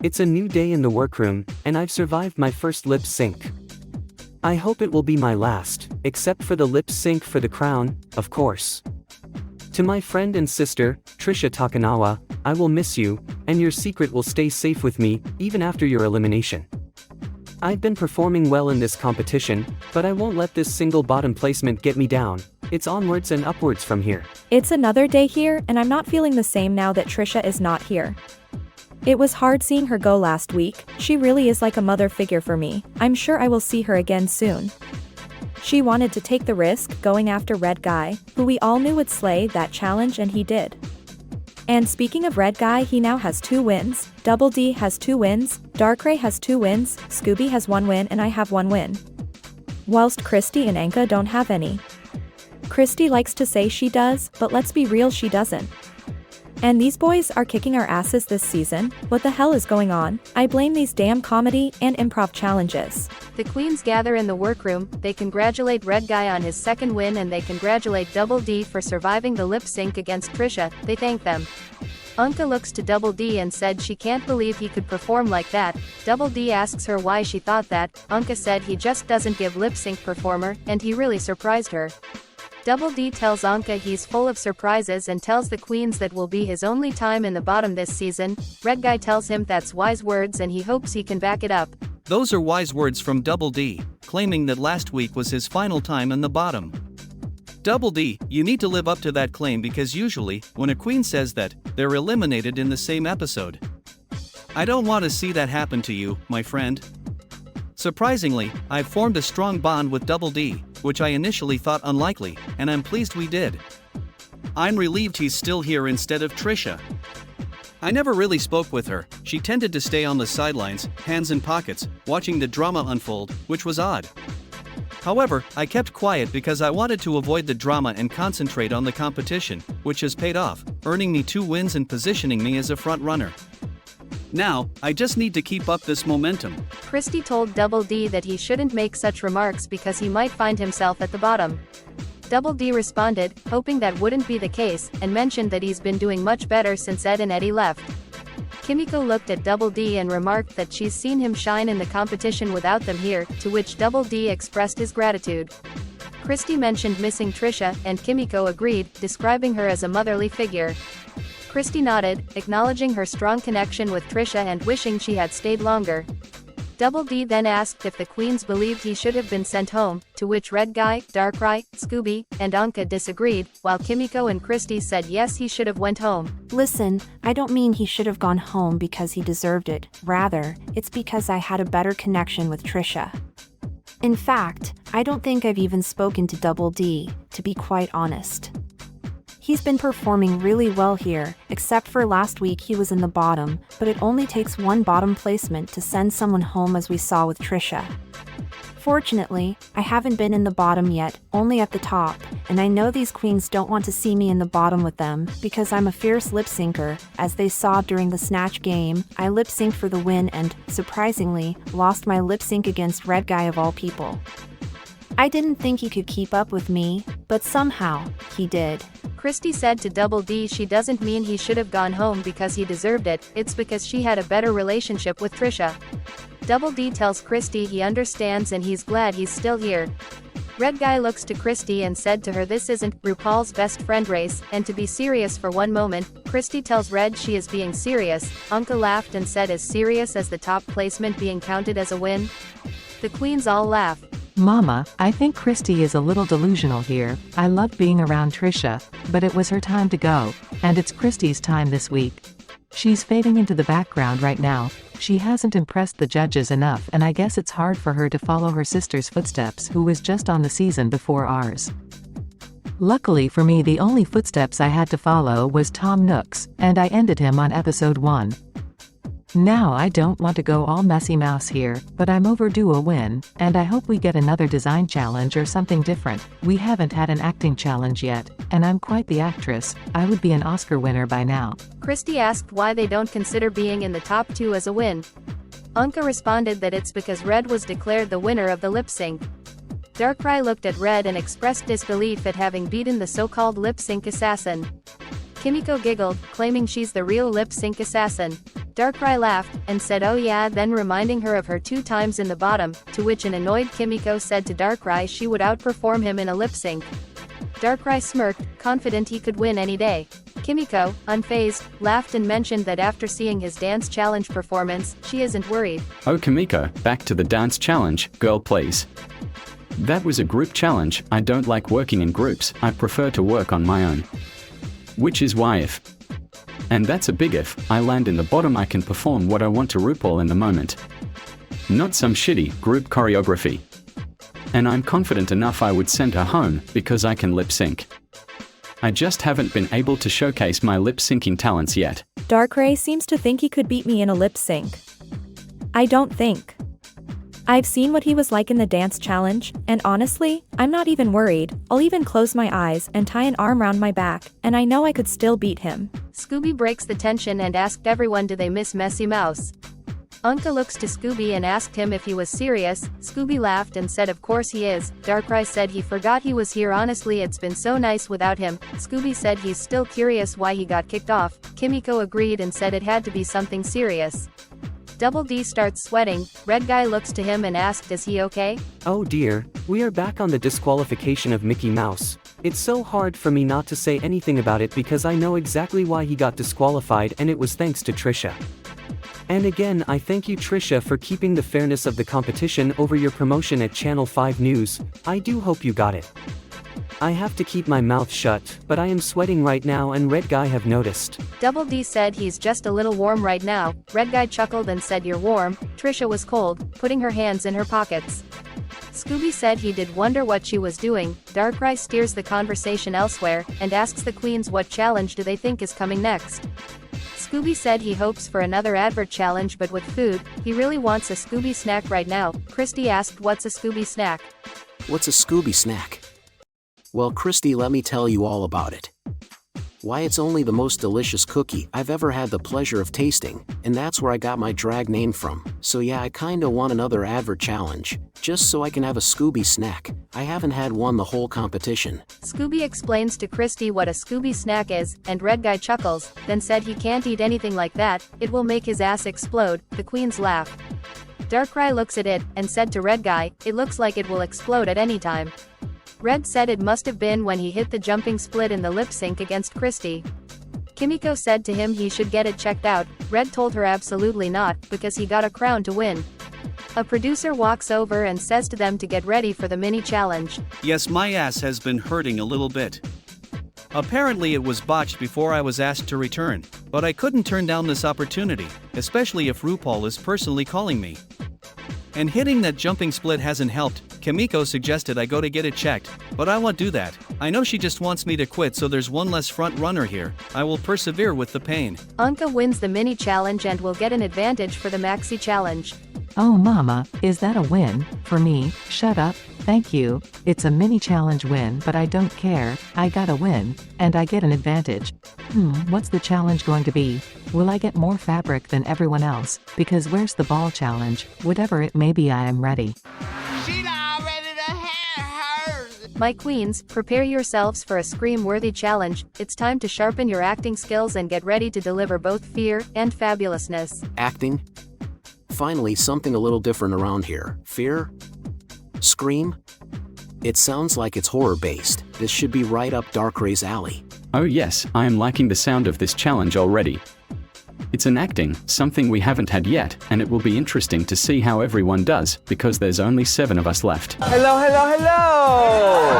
It's a new day in the workroom, and I've survived my first lip sync. I hope it will be my last, except for the lip sync for the crown, of course. To my friend and sister, Trisha Takanawa, I will miss you, and your secret will stay safe with me, even after your elimination. I've been performing well in this competition, but I won't let this single bottom placement get me down. It's onwards and upwards from here. It's another day here, and I'm not feeling the same now that Trisha is not here. It was hard seeing her go last week. She really is like a mother figure for me. I'm sure I will see her again soon. She wanted to take the risk going after Red Guy, who we all knew would slay that challenge, and he did. And speaking of Red Guy, he now has 2 wins, Double D has 2 wins, Darkrai has 2 wins, Scooby has 1 win, and I have 1 win. Whilst Christy and Anka don't have any. Christy likes to say she does, but let's be real, she doesn't. And these boys are kicking our asses this season. What the hell is going on? I blame these damn comedy and improv challenges. The queens gather in the workroom, they congratulate Red Guy on his 2nd win, and they congratulate Double D for surviving the lip sync against Trisha. They thank them. Anka looks to Double D and said she can't believe he could perform like that. Double D asks her why she thought that. Anka said he just doesn't give lip sync performer, and he really surprised her. Double D tells Anka he's full of surprises and tells the queens that will be his only time in the bottom this season. Red Guy tells him that's wise words and he hopes he can back it up. Those are wise words from Double D, claiming that last week was his final time in the bottom. Double D, you need to live up to that claim, because usually, when a queen says that, they're eliminated in the same episode. I don't want to see that happen to you, my friend. Surprisingly, I've formed a strong bond with Double D, which I initially thought unlikely, and I'm pleased we did. I'm relieved he's still here instead of Trisha. I never really spoke with her. She tended to stay on the sidelines, hands in pockets, watching the drama unfold, which was odd. However, I kept quiet because I wanted to avoid the drama and concentrate on the competition, which has paid off, earning me 2 wins and positioning me as a front runner. Now, I just need to keep up this momentum. Christy told Double D that he shouldn't make such remarks because he might find himself at the bottom. Double D responded, hoping that wouldn't be the case, and mentioned that he's been doing much better since Ed and Eddie left. Kimiko looked at Double D and remarked that she's seen him shine in the competition without them here, to which Double D expressed his gratitude. Christy mentioned missing Trisha, and Kimiko agreed, describing her as a motherly figure. Christy nodded, acknowledging her strong connection with Trisha and wishing she had stayed longer. Double D then asked if the queens believed he should have been sent home, to which Red Guy, Darkrai, Scooby, and Anka disagreed, while Kimiko and Christy said yes, he should have went home. Listen, I don't mean he should have gone home because he deserved it. Rather, it's because I had a better connection with Trisha. In fact, I don't think I've even spoken to Double D, to be quite honest. He's been performing really well here, except for last week he was in the bottom, but it only takes 1 bottom placement to send someone home, as we saw with Trisha. Fortunately, I haven't been in the bottom yet, only at the top, and I know these queens don't want to see me in the bottom with them, because I'm a fierce lip syncer. As they saw during the snatch game, I lip synced for the win and, surprisingly, lost my lip sync against Red Guy of all people. I didn't think he could keep up with me, but somehow, he did. Christy said to Double D she doesn't mean he should have gone home because he deserved it, it's because she had a better relationship with Trisha. Double D tells Christy he understands and he's glad he's still here. Red Guy looks to Christy and said to her this isn't RuPaul's best friend race, and to be serious for one moment. Christy tells Red she is being serious. Anka laughed and said, as serious as the top placement being counted as a win? The queens all laugh. Mama, I think Christy is a little delusional here. I love being around Trisha, but it was her time to go, and it's Christy's time this week. She's fading into the background right now. She hasn't impressed the judges enough, and I guess it's hard for her to follow her sister's footsteps, who was just on the season before ours. Luckily for me, the only footsteps I had to follow was Tom Nook's, and I ended him on episode 1. Now I don't want to go all messy mouse here, but I'm overdue a win, and I hope we get another design challenge or something different. We haven't had an acting challenge yet, and I'm quite the actress. I would be an Oscar winner by now. Christy asked why they don't consider being in the top 2 as a win. Anka responded that it's because Red was declared the winner of the lip sync. Darkrai looked at Red and expressed disbelief at having beaten the so-called lip sync assassin. Kimiko giggled, claiming she's the real lip sync assassin. Darkrai laughed, and said oh yeah, then reminding her of her 2 times in the bottom, to which an annoyed Kimiko said to Darkrai she would outperform him in a lip sync. Darkrai smirked, confident he could win any day. Kimiko, unfazed, laughed and mentioned that after seeing his dance challenge performance, she isn't worried. Oh Kimiko, back to the dance challenge, girl please. That was a group challenge, I don't like working in groups, I prefer to work on my own. Which is why if, and that's a big if, I land in the bottom I can perform what I want to RuPaul in the moment. Not some shitty group choreography. And I'm confident enough I would send her home, because I can lip sync. I just haven't been able to showcase my lip syncing talents yet. Darkrai seems to think he could beat me in a lip sync. I don't think. I've seen what he was like in the dance challenge, and honestly, I'm not even worried. I'll even close my eyes and tie an arm round my back, and I know I could still beat him. Scooby breaks the tension and asked everyone do they miss Messy Mouse. Unka looks to Scooby and asked him if he was serious. Scooby laughed and said of course he is. Darkrai said he forgot he was here, honestly it's been so nice without him. Scooby said he's still curious why he got kicked off. Kimiko agreed and said it had to be something serious. Double D starts sweating. Red Guy looks to him and asked is he okay? Oh dear, we are back on the disqualification of Mickey Mouse. It's so hard for me not to say anything about it because I know exactly why he got disqualified, and it was thanks to Trisha. And again I thank you Trisha for keeping the fairness of the competition over your promotion at Channel 5 News. I do hope you got it. I have to keep my mouth shut, but I am sweating right now and Red Guy have noticed. Double D said he's just a little warm right now. Red Guy chuckled and said you're warm. Trisha was cold, putting her hands in her pockets. Scooby said he did wonder what she was doing. Darkrai steers the conversation elsewhere, and asks the queens what challenge do they think is coming next. Scooby said he hopes for another advert challenge but with food, he really wants a Scooby snack right now. Christy asked what's a Scooby snack? What's a Scooby snack? Well Christy, let me tell you all about it. Why, it's only the most delicious cookie I've ever had the pleasure of tasting, and that's where I got my drag name from. So yeah, I kinda want another advert challenge, just so I can have a Scooby snack. I haven't had one the whole competition. Scooby explains to Christy what a Scooby snack is, and Red Guy chuckles, then said he can't eat anything like that, it will make his ass explode. The queens laugh. Darkrai looks at it, and said to Red Guy, it looks like it will explode at any time. Red said it must have been when he hit the jumping split in the lip sync against Christy. Kimiko said to him he should get it checked out. Red told her absolutely not, because he got a crown to win. A producer walks over and says to them to get ready for the mini challenge. Yes, my ass has been hurting a little bit. Apparently it was botched before I was asked to return, but I couldn't turn down this opportunity, especially if RuPaul is personally calling me. And hitting that jumping split hasn't helped. Kimiko suggested I go to get it checked, but I won't do that. I know she just wants me to quit, so there's one less front runner here. I will persevere with the pain. Unka wins the mini challenge and will get an advantage for the Maxi-challenge. Oh mama, is that a win? For me? Shut up, thank you. It's a mini challenge win, but I don't care. I got a win, and I get an advantage. What's the challenge going to be? Will I get more fabric than everyone else? Because where's the ball challenge? Whatever it may be, I am ready. My queens, prepare yourselves for a scream-worthy challenge. It's time to sharpen your acting skills and get ready to deliver both fear and fabulousness. Acting? Finally, something a little different around here. Fear? Scream? It sounds like it's horror-based. This should be right up Darkray's alley. Oh yes, I am liking the sound of this challenge already. It's an acting, something we haven't had yet, and it will be interesting to see how everyone does, because there's only 7 of us left. Hello, hello, hello!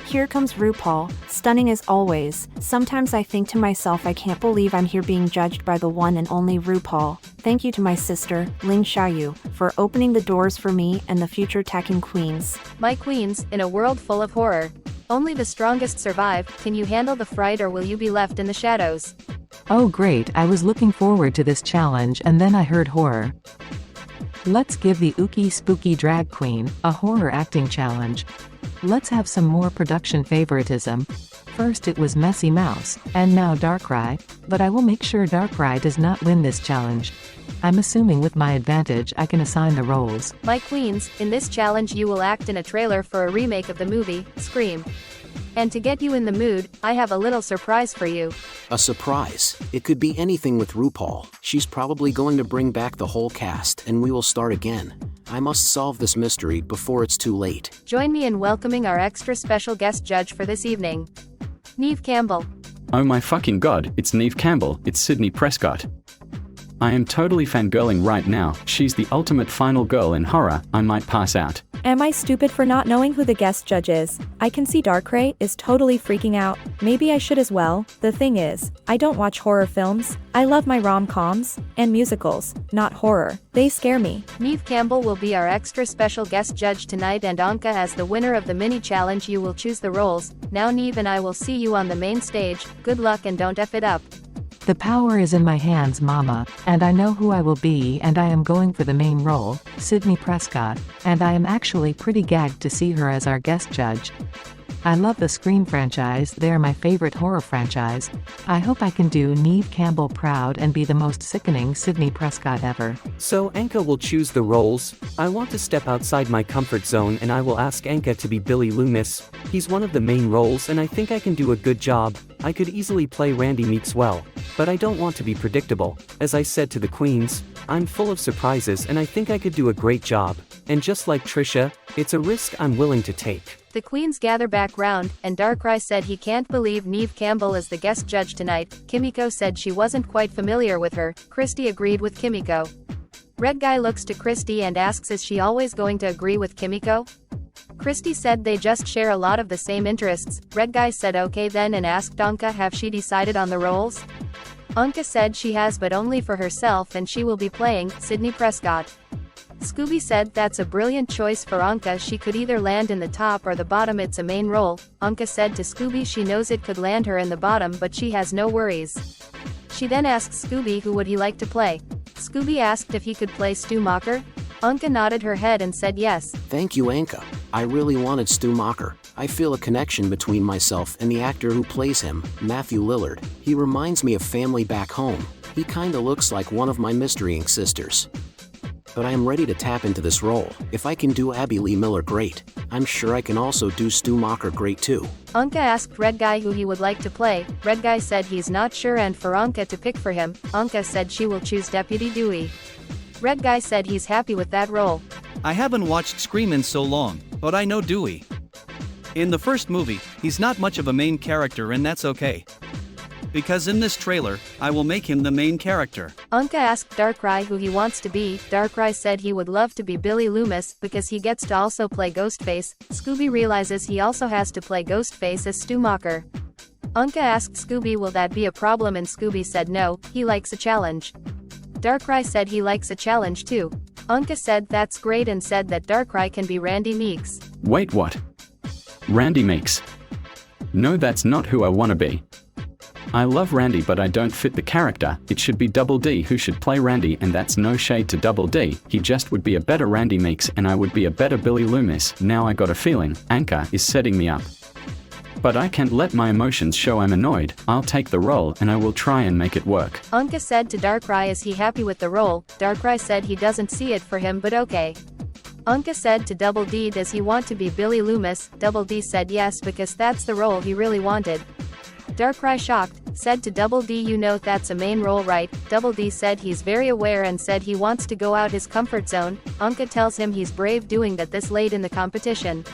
Here comes RuPaul, stunning as always. Sometimes I think to myself I can't believe I'm here being judged by the one and only RuPaul. Thank you to my sister, Ling Xiaoyu, for opening the doors for me and the future Tekken queens. My queens, in a world full of horror. Only the strongest survive. Can you handle the fright or will you be left in the shadows? Oh great, I was looking forward to this challenge and then I heard horror. Let's give the Ookie Spooky Drag Queen a horror acting challenge. Let's have some more production favoritism. First it was Messy Mouse, and now Darkrai, but I will make sure Darkrai does not win this challenge. I'm assuming with my advantage I can assign the roles. My queens, in this challenge you will act in a trailer for a remake of the movie, Scream. And to get you in the mood, I have a little surprise for you. A surprise. It could be anything with RuPaul. She's probably going to bring back the whole cast and we will start again. I must solve this mystery before it's too late. Join me in welcoming our extra special guest judge for this evening, Neve Campbell. Oh my fucking god, it's Neve Campbell, it's Sydney Prescott. I am totally fangirling right now, she's the ultimate final girl in horror, I might pass out. Am I stupid for not knowing who the guest judge is? I can see Darkrai is totally freaking out. Maybe I should as well. The thing is, I don't watch horror films. I love my rom-coms and musicals, not horror. They scare me. Neve Campbell will be our extra special guest judge tonight, and Anka, as the winner of the mini challenge, you will choose the roles. Now Neve and I will see you on the main stage. Good luck and don't F it up. The power is in my hands, mama, and I know who I will be, and I am going for the main role, Sydney Prescott, and I am actually pretty gagged to see her as our guest judge. I love the Scream franchise, they are my favorite horror franchise. I hope I can do Neve Campbell proud and be the most sickening Sydney Prescott ever. So Anka will choose the roles. I want to step outside my comfort zone and I will ask Anka to be Billy Loomis. He's one of the main roles and I think I can do a good job. I could easily play Randy Meeks well, but I don't want to be predictable. As I said to the queens, I'm full of surprises and I think I could do a great job. And just like Trisha, it's a risk I'm willing to take. The queens gather back round, and Darkrai said he can't believe Neve Campbell is the guest judge tonight. Kimiko said she wasn't quite familiar with her. Christy agreed with Kimiko. Red Guy looks to Christy and asks, is she always going to agree with Kimiko? Christy said they just share a lot of the same interests. Red Guy said okay then and asked Anka, have she decided on the roles? Anka said she has, but only for herself, and she will be playing Sydney Prescott. Scooby said that's a brilliant choice for Anka, she could either land in the top or the bottom, it's a main role. Anka said to Scooby she knows it could land her in the bottom but she has no worries. She then asked Scooby who would he like to play. Scooby asked if he could play Stu Macher. Anka nodded her head and said yes. Thank you, Anka. I really wanted Stu Macher. I feel a connection between myself and the actor who plays him, Matthew Lillard. He reminds me of family back home. He kinda looks like one of my Mystery Inc. sisters. But I am ready to tap into this role. If I can do Abby Lee Miller, great. I'm sure I can also do Stu Macher great too. Anka asked Red Guy who he would like to play. Red Guy said he's not sure, and for Anka to pick for him, Anka said she will choose Deputy Dewey. Red Guy said he's happy with that role. I haven't watched Scream in so long, but I know Dewey. In the first movie, he's not much of a main character, and that's okay. Because in this trailer, I will make him the main character. Anka asked Darkrai who he wants to be. Darkrai said he would love to be Billy Loomis because he gets to also play Ghostface. Scooby realizes he also has to play Ghostface as Stu Macher. Anka asked Scooby will that be a problem, and Scooby said no, he likes a challenge. Darkrai said he likes a challenge too. Anka said that's great and said that Darkrai can be Randy Meeks. Wait, what? Randy Meeks? No, that's not who I wanna be. I love Randy, but I don't fit the character. It should be Double D who should play Randy, and that's no shade to Double D. He just would be a better Randy Meeks and I would be a better Billy Loomis. Now I got a feeling Anka is setting me up. But I can't let my emotions show I'm annoyed. I'll take the role and I will try and make it work. Anka said to Darkrai is he happy with the role. Darkrai said he doesn't see it for him, but okay. Anka said to Double D does he want to be Billy Loomis. Double D said yes because that's the role he really wanted. Darkrai, shocked, said to Double D you know that's a main role, right? Double D said he's very aware and said he wants to go out his comfort zone. Anka tells him he's brave doing that this late in the competition.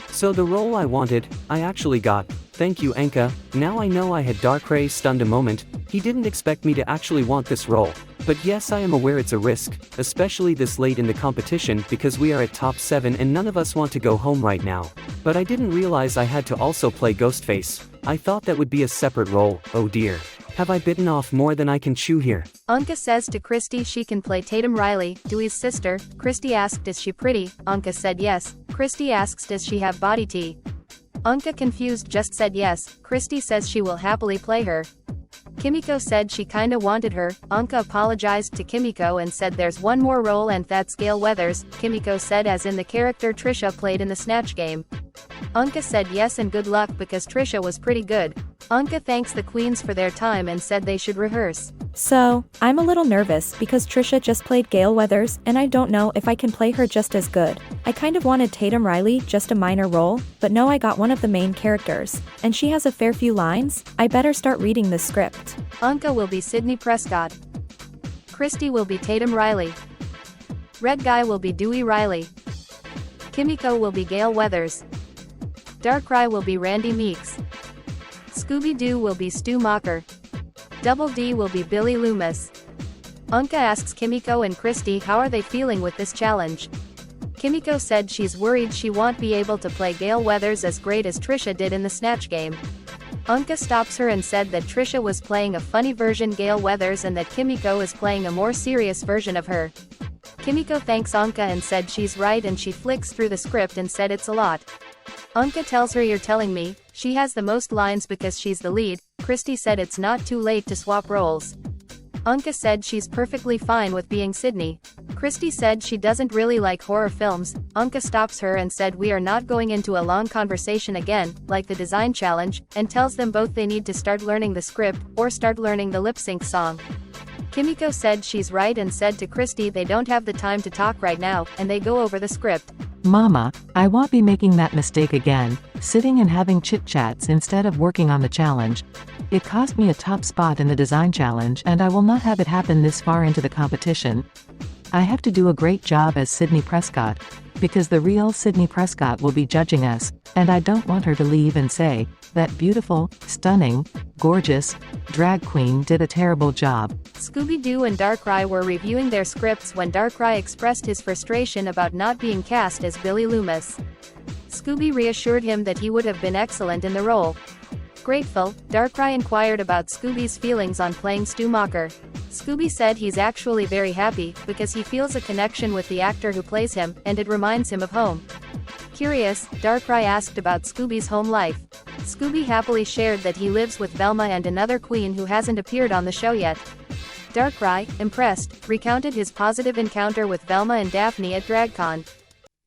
So the role I wanted, I actually got. Thank you, Anka. Now I know I had Darkrai stunned a moment. He didn't expect me to actually want this role. But yes, I am aware it's a risk, especially this late in the competition because we are at top 7 and none of us want to go home right now. But I didn't realize I had to also play Ghostface. I thought that would be a separate role. Oh dear. Have I bitten off more than I can chew here? Anka says to Christy she can play Tatum Riley, Dewey's sister. Christy asked is she pretty? Anka said yes. Christy asks does she have body tea? Anka, confused, just said yes. Christy says she will happily play her. Kimiko said she kinda wanted her. Anka apologized to Kimiko and said there's one more role and that's Gale Weathers. Kimiko said as in the character Trisha played in the Snatch Game. Anka said yes and good luck because Trisha was pretty good. Anka thanks the queens for their time and said they should rehearse. So, I'm a little nervous because Trisha just played Gale Weathers and I don't know if I can play her just as good. I kind of wanted Tatum Riley, just a minor role, but no, I got one of the main characters, and she has a fair few lines. I better start reading the script. Anka will be Sydney Prescott. Christy will be Tatum Riley. Red Guy will be Dewey Riley. Kimiko will be Gale Weathers. Darkrai will be Randy Meeks. Scooby-Doo will be Stu Macher. Double D will be Billy Loomis. Anka asks Kimiko and Christy how are they feeling with this challenge. Kimiko said she's worried she won't be able to play Gale Weathers as great as Trisha did in the Snatch game. Anka stops her and said that Trisha was playing a funny version Gale Weathers and that Kimiko is playing a more serious version of her. Kimiko thanks Anka and said she's right, and she flicks through the script and said it's a lot. Anka tells her you're telling me, she has the most lines because she's the lead. Christy said it's not too late to swap roles. Anka said she's perfectly fine with being Sydney. Christy said she doesn't really like horror films. Anka stops her and said we are not going into a long conversation again, like the design challenge, and tells them both they need to start learning the script, or start learning the lip-sync song. Kimiko said she's right and said to Christy they don't have the time to talk right now, and they go over the script. Mama, I won't be making that mistake again, sitting and having chit-chats instead of working on the challenge. It cost me a top spot in the design challenge and I will not have it happen this far into the competition. I have to do a great job as Sydney Prescott, because the real Sydney Prescott will be judging us, and I don't want her to leave and say, that beautiful, stunning, gorgeous, drag queen did a terrible job. Scooby-Doo and Darkrai were reviewing their scripts when Darkrai expressed his frustration about not being cast as Billy Loomis. Scooby reassured him that he would have been excellent in the role. Grateful, Darkrai inquired about Scooby's feelings on playing Stu Macher. Scooby said he's actually very happy, because he feels a connection with the actor who plays him, and it reminds him of home. Curious, Darkrai asked about Scooby's home life. Scooby happily shared that he lives with Velma and another queen who hasn't appeared on the show yet. Darkrai, impressed, recounted his positive encounter with Velma and Daphne at DragCon.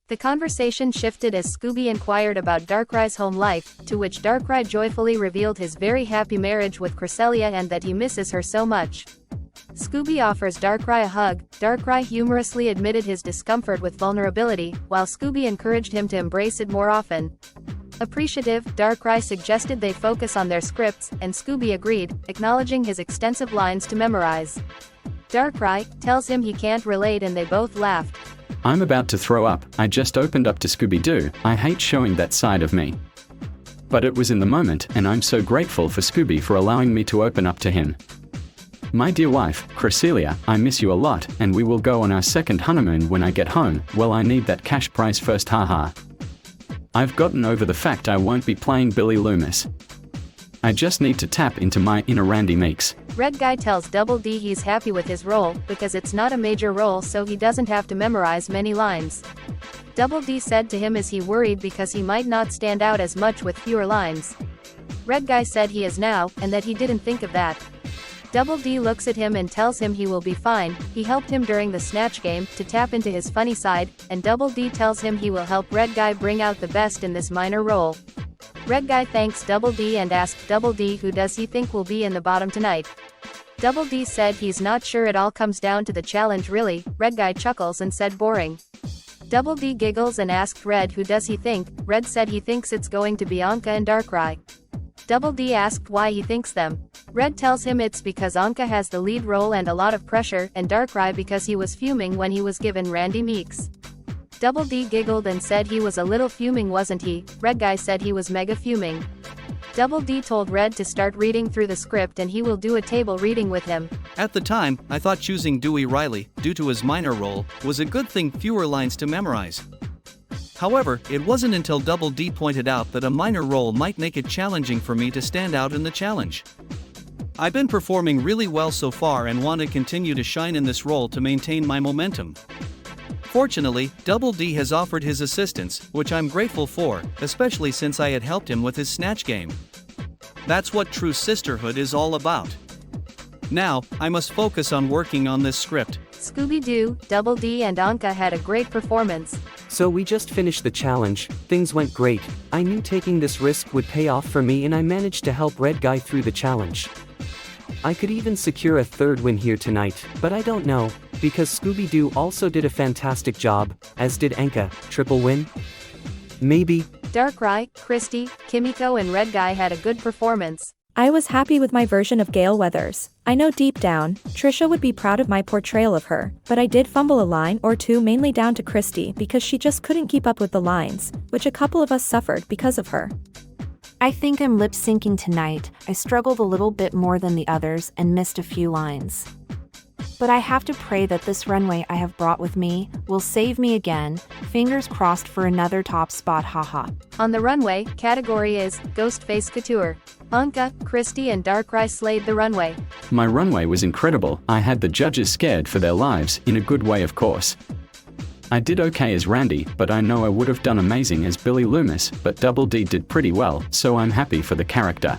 The conversation shifted as Scooby inquired about Darkrai's home life, to which Darkrai joyfully revealed his very happy marriage with Cresselia and that he misses her so much. Scooby offers Darkrai a hug. Darkrai humorously admitted his discomfort with vulnerability, while Scooby encouraged him to embrace it more often. Appreciative, Darkrai suggested they focus on their scripts, and Scooby agreed, acknowledging his extensive lines to memorize. Darkrai tells him he can't relate and they both laughed. I'm about to throw up. I just opened up to Scooby-Doo. I hate showing that side of me. But it was in the moment, and I'm so grateful for Scooby for allowing me to open up to him. My dear wife, Cresselia, I miss you a lot, and we will go on our second honeymoon when I get home. Well, I need that cash prize first, haha. I've gotten over the fact I won't be playing Billy Loomis. I just need to tap into my inner Randy Meeks. Red Guy tells Double D he's happy with his role, because it's not a major role so he doesn't have to memorize many lines. Double D said to him is he worried because he might not stand out as much with fewer lines. Red Guy said he is now, and that he didn't think of that. Double D looks at him and tells him he will be fine, he helped him during the Snatch game to tap into his funny side, and Double D tells him he will help Red Guy bring out the best in this minor role. Red Guy thanks Double D and asks Double D who does he think will be in the bottom tonight. Double D said he's not sure, it all comes down to the challenge really. Red Guy chuckles and said boring. Double D giggles and asked Red who does he think. Red said he thinks it's going to be Anka and Darkrai. Double D asked why he thinks them. Red tells him it's because Anka has the lead role and a lot of pressure, and Darkrai because he was fuming when he was given Randy Meeks. Double D giggled and said he was a little fuming, wasn't he? Red Guy said he was mega fuming. Double D told Red to start reading through the script and he will do a table reading with him. At the time, I thought choosing Dewey Riley, due to his minor role, was a good thing, fewer lines to memorize. However, it wasn't until Double D pointed out that a minor role might make it challenging for me to stand out in the challenge. I've been performing really well so far and want to continue to shine in this role to maintain my momentum. Fortunately, Double D has offered his assistance, which I'm grateful for, especially since I had helped him with his Snatch game. That's what true sisterhood is all about. Now, I must focus on working on this script. Scooby-Doo, Double D and Anka had a great performance. So we just finished the challenge, things went great. I knew taking this risk would pay off for me and I managed to help Red Guy through the challenge. I could even secure a third win here tonight, but I don't know, because Scooby-Doo also did a fantastic job, as did Anka. Triple win? Maybe. Darkrai, Christy, Kimiko and Red Guy had a good performance. I was happy with my version of Gale Weathers. I know deep down, Trisha would be proud of my portrayal of her, but I did fumble a line or two mainly down to Christy because she just couldn't keep up with the lines, which a couple of us suffered because of her. I think I'm lip syncing tonight. I struggled a little bit more than the others and missed a few lines. But I have to pray that this runway I have brought with me will save me again. Fingers crossed for another top spot, haha. On the runway, category is Ghostface Couture. Anka, Christy and Darkrai slayed the runway. My runway was incredible. I had the judges scared for their lives, in a good way of course. I did okay as Randy, but I know I would have done amazing as Billy Loomis, but Double D did pretty well, so I'm happy for the character.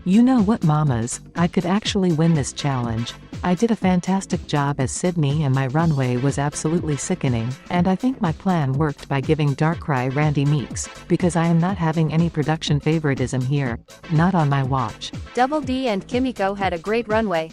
You know what, mamas, I could actually win this challenge. I did a fantastic job as Sydney and my runway was absolutely sickening, and I think my plan worked by giving Darkrai Randy Meeks, because I am not having any production favoritism here, not on my watch. Double D and Kimiko had a great runway.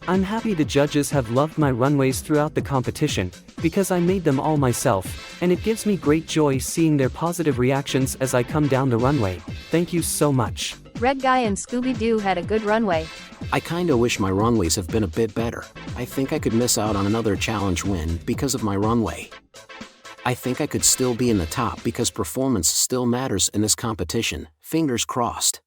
I'm happy the judges have loved my runways throughout the competition, because I made them all myself, and it gives me great joy seeing their positive reactions as I come down the runway. Thank you so much. Red Guy and Scooby-Doo had a good runway. I kinda wish my runways have been a bit better. I think I could miss out on another challenge win because of my runway. I think I could still be in the top because performance still matters in this competition. Fingers crossed.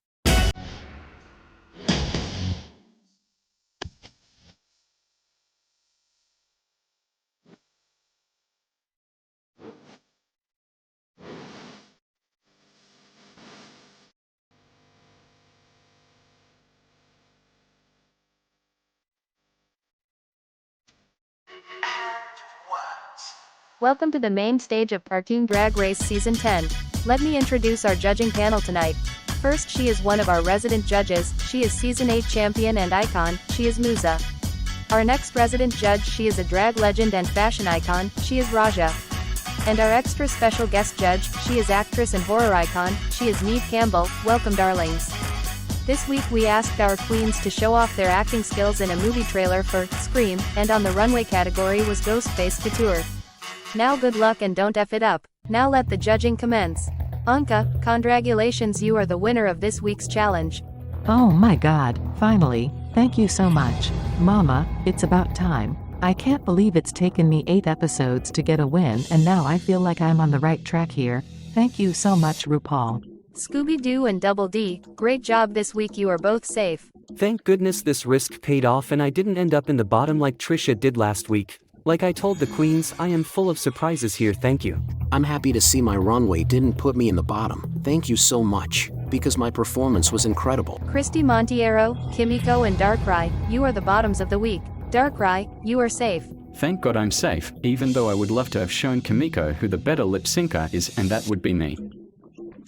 Welcome to the main stage of Cartoon Drag Race Season 10. Let me introduce our judging panel tonight. First, she is one of our resident judges. She is Season 8 champion and icon. She is Musa. Our next resident judge, she is a drag legend and fashion icon. She is Raja. And our extra special guest judge, she is actress and horror icon. She is Neve Campbell. Welcome, darlings. This week we asked our queens to show off their acting skills in a movie trailer for Scream, and on the runway category was Ghostface Couture. Now good luck and don't F it up. Now let the judging commence. Anka, congratulations, you are the winner of this week's challenge. Oh my god, finally, thank you so much. Mama, it's about time. I can't believe it's taken me 8 episodes to get a win and now I feel like I'm on the right track here. Thank you so much, RuPaul. Scooby-Doo and Double D, great job this week, you are both safe. Thank goodness this risk paid off and I didn't end up in the bottom like Trisha did last week. Like I told the queens, I am full of surprises here, thank you. I'm happy to see my runway didn't put me in the bottom. Thank you so much, because my performance was incredible. Christy Montiero, Kimiko and Darkrai, you are the bottoms of the week. Darkrai, you are safe. Thank God I'm safe, even though I would love to have shown Kimiko who the better lip syncer is, and that would be me.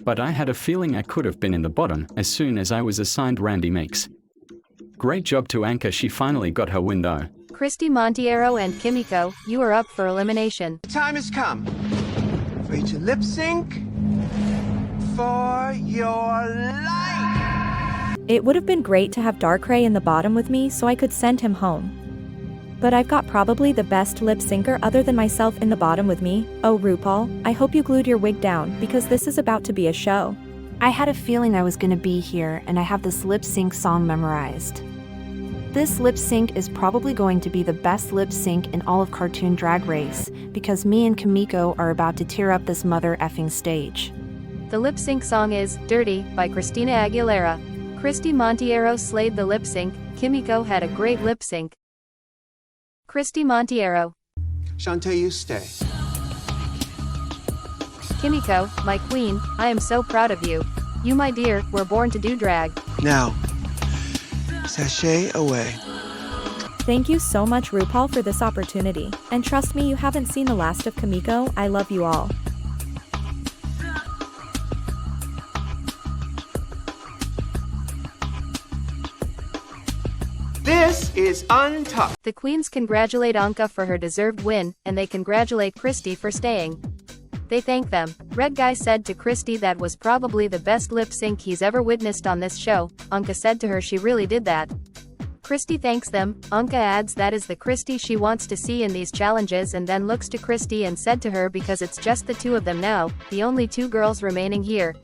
But I had a feeling I could have been in the bottom as soon as I was assigned Randy Meeks. Great job to Anka, she finally got her win though. Christy Montiero and Kimiko, you are up for elimination. The time has come for you to lip sync for your life. It would have been great to have Darkrai in the bottom with me so I could send him home. But I've got probably the best lip syncer other than myself in the bottom with me. Oh RuPaul, I hope you glued your wig down because this is about to be a show. I had a feeling I was gonna be here and I have this lip sync song memorized. This lip sync is probably going to be the best lip sync in all of Cartoon Drag Race, because me and Kimiko are about to tear up this mother effing stage. The lip sync song is Dirty by Christina Aguilera. Christy Montiero slayed the lip sync. Kimiko had a great lip sync. Christy Montiero. Shantae, you stay. Kimiko, my queen, I am so proud of you. You, my dear, were born to do drag. Now, sashay away. Thank you so much RuPaul for this opportunity, and trust me, you haven't seen the last of Kimiko. I love you all. This is Untuck. The queens congratulate Anka for her deserved win, and they congratulate Christy for staying. They thank them. Red Guy said to Christy that was probably the best lip sync he's ever witnessed on this show. Anka said to her she really did that. Christy thanks them. Anka adds that is the Christy she wants to see in these challenges and then looks to Christy and said to her because it's just the two of them now, the only two girls remaining here.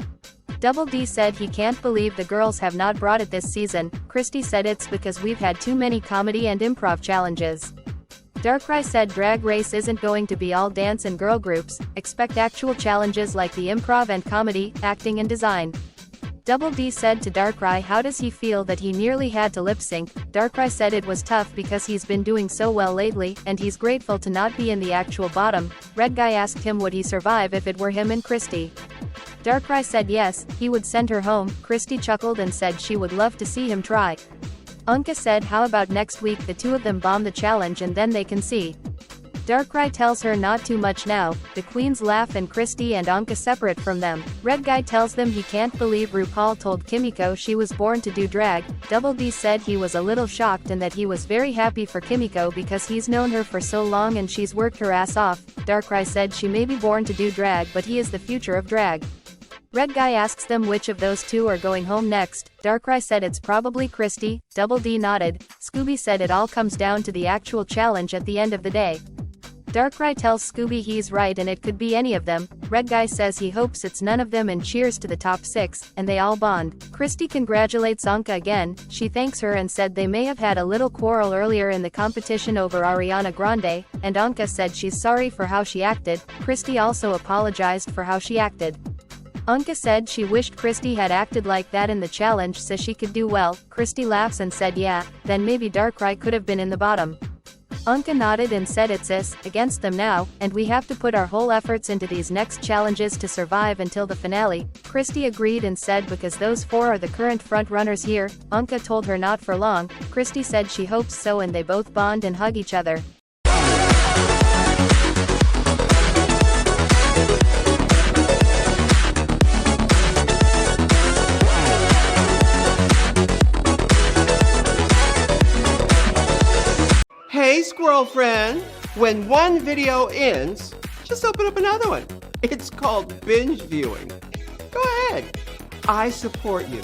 Double D said he can't believe the girls have not brought it this season. Christy said it's because we've had too many comedy and improv challenges. Darkrai said Drag Race isn't going to be all dance and girl groups, expect actual challenges like the improv and comedy, acting and design. Double D said to Darkrai how does he feel that he nearly had to lip sync. Darkrai said it was tough because he's been doing so well lately, and he's grateful to not be in the actual bottom. Red Guy asked him would he survive if it were him and Christy. Darkrai said yes, he would send her home. Christy chuckled and said she would love to see him try. Anka said how about next week the two of them bomb the challenge and then they can see. Darkrai tells her not too much now. The queens laugh and Christy and Anka separate from them. Red Guy tells them he can't believe RuPaul told Kimiko she was born to do drag. Double D said he was a little shocked and that he was very happy for Kimiko because he's known her for so long and she's worked her ass off. Darkrai said she may be born to do drag but he is the future of drag. Red Guy asks them which of those two are going home next. Darkrai said it's probably Christy. Double D nodded. Scooby said it all comes down to the actual challenge at the end of the day. Darkrai tells Scooby he's right and it could be any of them. Red Guy says he hopes it's none of them and cheers to the top 6, and they all bond. Christy congratulates Anka again. She thanks her and said they may have had a little quarrel earlier in the competition over Ariana Grande, and Anka said she's sorry for how she acted. Christy also apologized for how she acted. Anka said she wished Christy had acted like that in the challenge so she could do well. Christy laughs and said yeah, then maybe Darkrai could have been in the bottom. Anka nodded and said it's us against them now, and we have to put our whole efforts into these next challenges to survive until the finale. Christy agreed and said because those 4 are the current front runners here. Anka told her not for long. Christy said she hopes so and they both bond and hug each other. Hey, squirrel friend! When one video ends, just open up another one. It's called binge viewing. Go ahead. I support you.